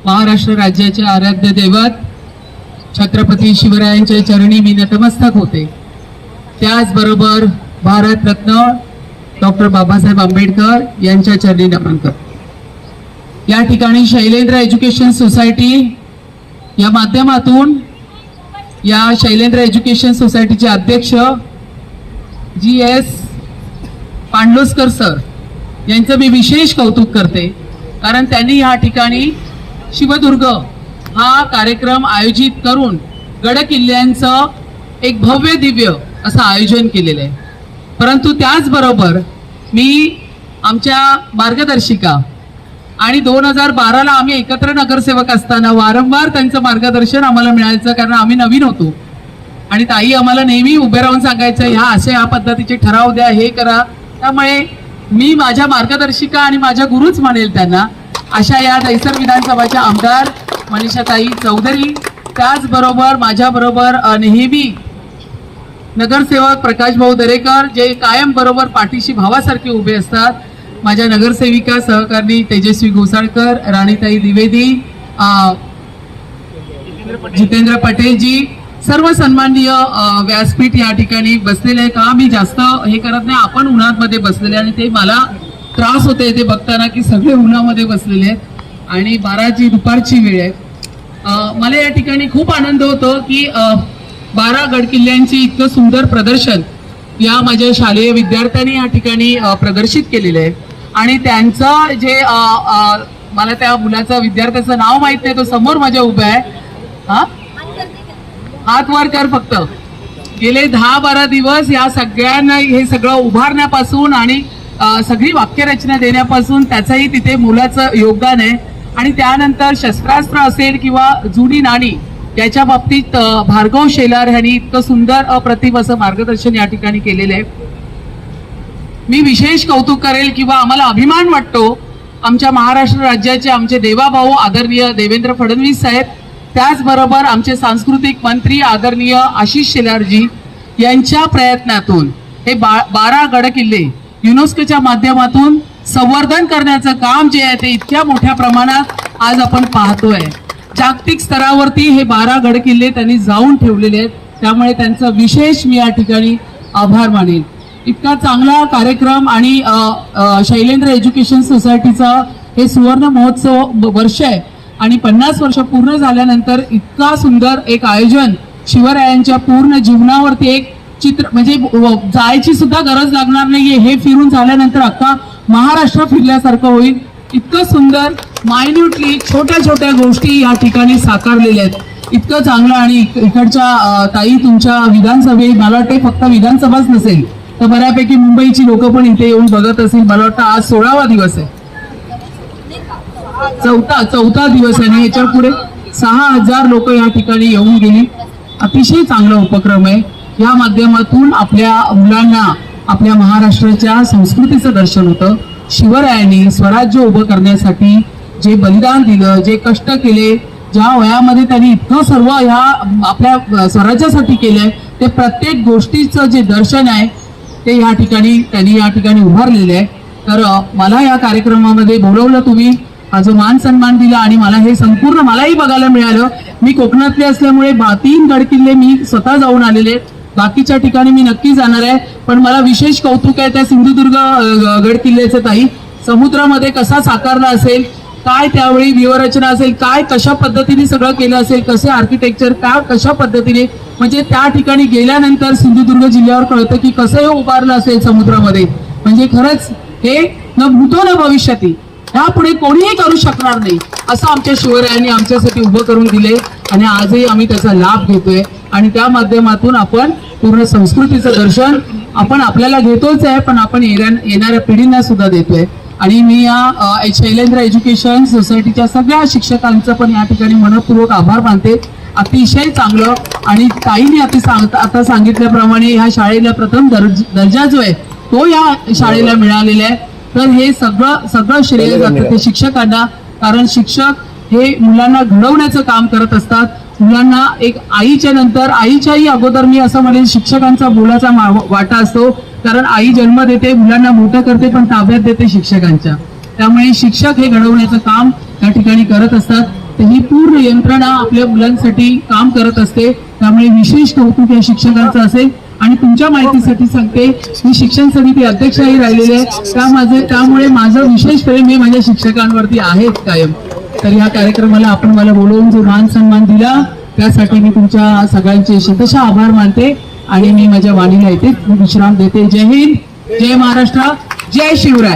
महाराष्ट्र राज्याचे आराध्य दैवत छत्रपती शिवरायांच्या चरणी मी नतमस्तक होते। त्याचबरोबर भारतरत्न डॉक्टर बाबासाहेब आंबेडकर यांच्या चरणी नमन करतो। या ठिकाणी शैलेंद्र एज्युकेशन सोसायटी या माध्यमातून या शैलेंद्र एज्युकेशन सोसायटीचे अध्यक्ष GS पांडलोस्कर सर यांचं मी विशेष कौतुक करते, कारण त्यांनी या ठिकाणी शिवदुर्ग हा कार्यक्रम आयोजित करून गड किल्ल्यांचं एक भव्य दिव्य असं आयोजन केलेलं आहे। परंतु त्याचबरोबर मी आमच्या मार्गदर्शिका आणि 2012ला आम्ही एकत्र नगरसेवक असताना वारंवार त्यांचं मार्गदर्शन आम्हाला मिळायचं, कारण आम्ही नवीन होतो आणि ताई आम्हाला नेहमी उभे राहून सांगायचं ह्या पद्धतीचे ठराव द्या, हे करा। त्यामुळे मी माझ्या मार्गदर्शिका आणि माझ्या गुरुच म्हणेल त्यांना। अशा या दहिसर विधानसभाच्या आमदार मनीषाताई चौधरी, त्याचबरोबर माझ्याबरोबर नेहमी नगरसेवक प्रकाश भाऊ दरेकर, जे कायम बरोबर पाठीशी भावासारखे उभे असतात, माझ्या नगरसेविका सहकारी तेजस्वी घोसाळकर, राणीताई द्विवेदी, जितेंद्र पटेलजी, सर्व सन्माननीय व्यासपीठ या ठिकाणी बसलेले आहे। का मी जास्त हे करत नाही, आपण उन्हामध्ये बसलेले आणि ते मला त्रास होते ते बघताना की सगळे उन्हामध्ये बसलेले आहेत आणि 12ची दुपारची वेळ आहे। मला या ठिकाणी खूप आनंद होतो की 12 गड किल्ल्यांची इतकं सुंदर प्रदर्शन या माझ्या शालेय विद्यार्थ्यांनी या ठिकाणी प्रदर्शित केलेलं आहे आणि त्यांचं जे मला त्या मुलाचं विद्यार्थ्याचं नाव माहित नाही, तो समोर माझ्या उभा आहे, हात वर कर फक्त। गेले 10-12 दिवस या सगळ्यांना हे सगळं उभारण्यापासून आणि सगळी वाक्यरचना देण्यापासून त्याचंही तिथे मुलाचं योगदान आहे। आणि त्यानंतर शस्त्रास्त्र असेल किंवा जुनी नाणी याच्या बाबतीत भार्गव शेलार यांनी इतकं सुंदर अप्रतिम असं मार्गदर्शन या ठिकाणी केलेलं आहे। मी विशेष कौतुक करेल किंवा आम्हाला अभिमान वाटतो आमच्या महाराष्ट्र राज्याचे आमचे देवाभाऊ आदरणीय देवेंद्र फडणवीस साहेब, त्याचबरोबर आमचे सांस्कृतिक मंत्री आदरणीय आशिष शेलारजी यांच्या प्रयत्नातून हे 12 गड किल्ले युनेस्कोच्या माध्यमातून संवर्धन करण्याचं काम जे आहे ते इतक्या मोठ्या प्रमाणात आज आपण पाहतोय। जागतिक स्तरावरती हे 12 गड किल्ले त्यांनी जाऊन ठेवलेले आहेत, त्यामुळे त्यांचा विशेष मी या ठिकाणी आभार मानेल। इतका चांगला कार्यक्रम आणि शैलेंद्र एज्युकेशन सोसायटीचा हे सुवर्ण महोत्सव वर्ष आहे आणि 50 वर्ष पूर्ण झाल्यानंतर इतका सुंदर एक आयोजन शिवरायांच्या पूर्ण जीवनावरती एक चित्र, म्हणजे जायची सुद्धा गरज लागणार नाहीये, हे फिरून झाल्यानंतर अख्खा महाराष्ट्र फिरल्यासारखं होईल। इतकं सुंदर मायन्यूटली छोट्या छोट्या गोष्टी या ठिकाणी साकारलेल्या आहेत, इतकं चांगलं। आणि इकडच्या ताई तुमच्या विधानसभे, मला वाटते फक्त विधानसभाच नसेल तर बऱ्यापैकी मुंबईची लोक पण इथे येऊन बघत असेल। मला वाटतं आज 16वा दिवस आहे, चौथा दिवस आहे आणि याच्या पुढे 6000 लोक या ठिकाणी येऊन गेली। अतिशय चांगला उपक्रम आहे। या माध्यमातून आपल्या मुलांना आपल्या महाराष्ट्राच्या संस्कृतीचं दर्शन होतं। शिवरायांनी स्वराज्य उभं करण्यासाठी जे बलिदान दिलं, जे कष्ट केले, ज्या वयामध्ये त्यांनी इतकं सर्व ह्या आपल्या स्वराज्यासाठी केलंय, ते प्रत्येक गोष्टीचं जे दर्शन आहे ते या ठिकाणी त्यांनी या ठिकाणी उभारलेलं आहे। तर मला या कार्यक्रमामध्ये बोलवलं, तुम्ही जो मान सन्मान दिला आणि मला हे संपूर्ण मलाही बघायला मिळालं। मी कोकणातले असल्यामुळे 3 गड किल्ले मी स्वतः जाऊन आलेले, बाकीच्या ठिकाणी मी नक्की जाणार आहे। पण मला विशेष कौतुक आहे त्या सिंधुदुर्ग गड किल्ल्याचं ताई, समुद्रामध्ये कसा साकारला असेल, काय त्यावेळी व्यूहरचना असेल, काय कशा पद्धतीने सगळं केलं असेल, कसे आर्किटेक्चर, काय कशा पद्धतीने, म्हणजे त्या ठिकाणी गेल्यानंतर सिंधुदुर्ग जिल्ह्यावर कळतं की कसं हे उभारलं असेल समुद्रामध्ये। म्हणजे खरंच हे न भूतो न भविष्यती, यापुढे कोणीही करू शकणार नाही असं आमच्या शिवरायांनी आमच्यासाठी उभं करून दिले आणि आजही आम्ही त्याचा लाभ घेतोय। आणि त्या माध्यमातून आपण पूर्ण संस्कृतीचं दर्शन आपण आपल्याला घेतोच आहे, पण आपण येणाऱ्या पिढींना सुद्धा देतोय। आणि मी या शैलेंद्र एज्युकेशन सोसायटीच्या सगळ्या शिक्षकांचं पण या ठिकाणी मनपूर्वक आभार मानते। अतिशय चांगलं, आणि ताईंनी आता सांगितल्याप्रमाणे ह्या शाळेला प्रथम दर्जा जो आहे तो या शाळेला मिळालेला आहे। तर हे सगळं श्रेय जातं ते शिक्षकांना, कारण शिक्षक हे मुलांना घडवण्याचं काम करत असतात। मुलांना एक आईच्या नंतर, आईच्याही अगोदर मी असं म्हणेन शिक्षकांचा मोलाचा वाटा असतो, कारण आई जन्म देते, मुलांना मोठं करते, पण ताब्यात देते शिक्षकांच्या। त्यामुळे शिक्षक हे घडवण्याचं काम त्या ठिकाणी करत असतात। तर ही पूर्ण यंत्रणा आपल्या मुलांसाठी काम करत असते. त्यामुळे विशेष कौतुक या शिक्षकांचं असेल. आणि तुमच्या माहितीसाठी सांगते, मी शिक्षण समिती अध्यक्षही राहिलेले आहे. त्यामुळे माझं विशेष प्रेम हे माझ्या शिक्षकांवरती आहेच कायम. तर या कार्यक्रमाला आपण मला बोलवून जो मान सन्मान दिला त्यासाठी मी तुमच्या सगळ्यांचे शतशः आभार मानते आणि मी माझ्या वाणीला इथे विश्राम देते. जय हिंद, जय महाराष्ट्र, जय शिवराय.